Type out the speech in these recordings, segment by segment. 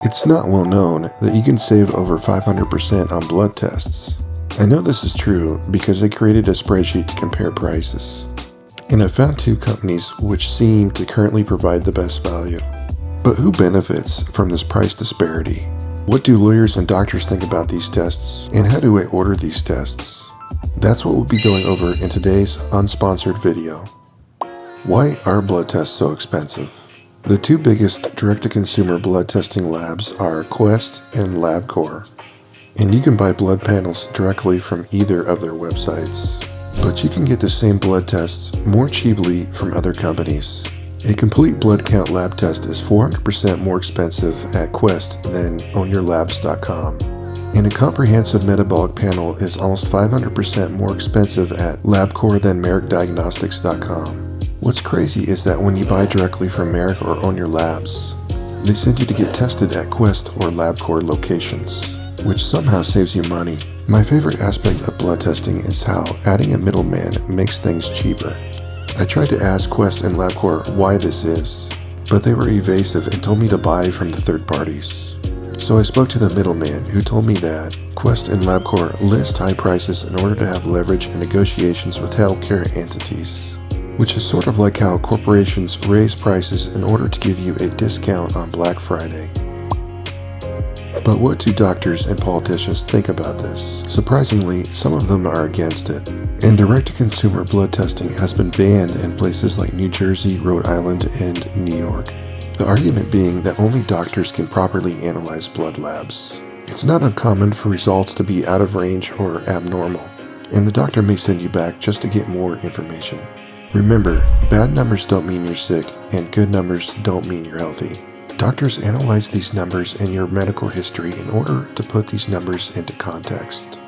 It's not well known that you can save over 500% on blood tests. I know this is true because I created a spreadsheet to compare prices. And I found two companies which seem to currently provide the best value. But who benefits from this price disparity? What do lawyers and doctors think about these tests? And how do I order these tests? That's what we'll be going over in today's unsponsored video. Why are blood tests so expensive? The two biggest direct-to-consumer blood testing labs are Quest and LabCorp, and you can buy blood panels directly from either of their websites. But you can get the same blood tests more cheaply from other companies. A complete blood count lab test is 400% more expensive at Quest than ownyourlabs.com, and a comprehensive metabolic panel is almost 500% more expensive at LabCorp than merrickdiagnostics.com. What's crazy is that when you buy directly from Merrick or Own Your Labs, they send you to get tested at Quest or LabCorp locations, which somehow saves you money. My favorite aspect of blood testing is how adding a middleman makes things cheaper. I tried to ask Quest and LabCorp why this is, but they were evasive and told me to buy from the third parties. So I spoke to the middleman, who told me that Quest and LabCorp list high prices in order to have leverage in negotiations with healthcare entities, which is sort of like how corporations raise prices in order to give you a discount on Black Friday. But what do doctors and politicians think about this? Surprisingly, some of them are against it, and direct-to-consumer blood testing has been banned in places like New Jersey, Rhode Island, and New York. The argument being that only doctors can properly analyze blood labs. It's not uncommon for results to be out of range or abnormal, and the doctor may send you back just to get more information. Remember, bad numbers don't mean you're sick, and good numbers don't mean you're healthy. Doctors analyze these numbers and your medical history in order to put these numbers into context.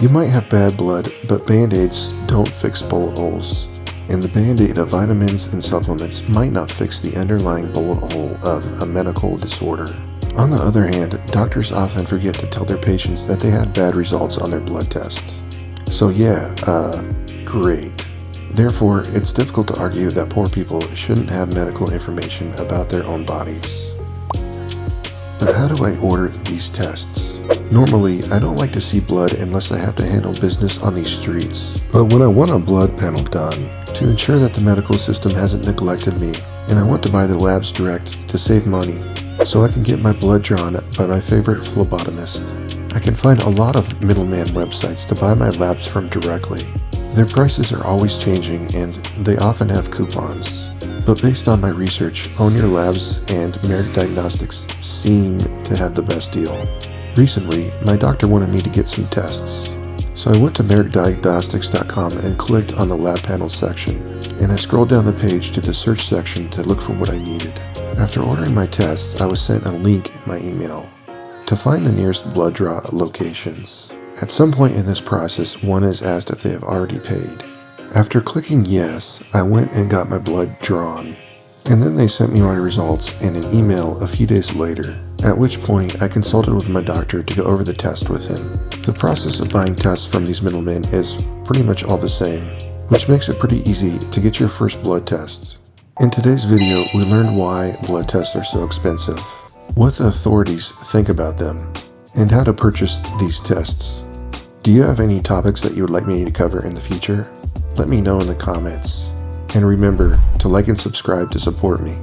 You might have bad blood, but Band-Aids don't fix bullet holes, and the Band-Aid of vitamins and supplements might not fix the underlying bullet hole of a medical disorder. On the other hand, doctors often forget to tell their patients that they had bad results on their blood test. So great. Therefore, it's difficult to argue that poor people shouldn't have medical information about their own bodies. But how do I order these tests? Normally, I don't like to see blood unless I have to handle business on these streets. But when I want a blood panel done, to ensure that the medical system hasn't neglected me, and I want to buy the labs direct to save money, so I can get my blood drawn by my favorite phlebotomist, I can find a lot of middleman websites to buy my labs from directly. Their prices are always changing and they often have coupons. But based on my research, Own Your Labs and Merrick Diagnostics seem to have the best deal. Recently, my doctor wanted me to get some tests. So I went to merrickdiagnostics.com and clicked on the lab panel section, and I scrolled down the page to the search section to look for what I needed. After ordering my tests, I was sent a link in my email to find the nearest blood draw locations. At some point in this process, one is asked if they have already paid. After clicking yes, I went and got my blood drawn, and then they sent me my results in an email a few days later, at which point I consulted with my doctor to go over the test with him. The process of buying tests from these middlemen is pretty much all the same, which makes it pretty easy to get your first blood test. In today's video, we learned why blood tests are so expensive, what the authorities think about them, and how to purchase these tests. Do you have any topics that you would like me to cover in the future? Let me know in the comments. And remember to like and subscribe to support me.